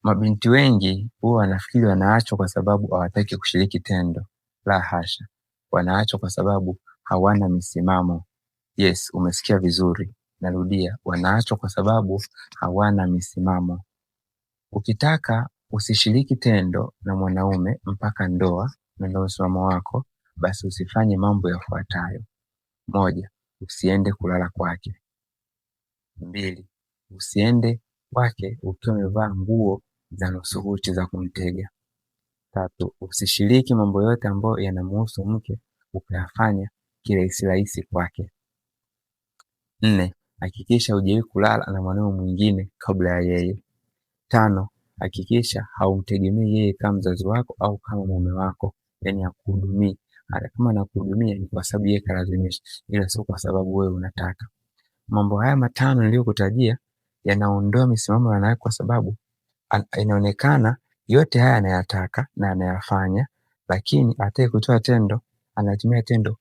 Mabinti wengi huwa wanafikiri wanaachwa kwa sababu hawataki kushiriki tendo. La hasha, wanaachwa kwa sababu hawana misimamo. Yes, umesikia vizuri. Narudia, wanaachwa kwa sababu hawana misimamo. Ukitaka usishiriki tendo na mwanaume mpaka ndoa na ndio msimamo wako, basi usifanye mambo yafuatayo. 1, usiende kulala kwake. 2, usiende kwake ukiwa umevaa nguo za nusu uchi za kumtega. 3, usishiriki mambo yote ambayo yanamhusu mke ukayafanya kirahisi kwake. 4, hakikisha hujawahi kulala na mwanaume mwingine kabla ya yeye. 5, hakikisha haumtegemei yeye kama mzazi wako au kama mume wako, yani akuhudumii. Hata kama anakuhudumia ni kwa sababu yeye kalazimisha, ila sio kwa sababu wewe unataka. Mambo haya 5 niliyokutajia yanaondoa misimamo ya wanawake kwa sababu inaonekana yote haya anayataka na anayafanya, lakini hataki kutoa tendo, anatumia tendo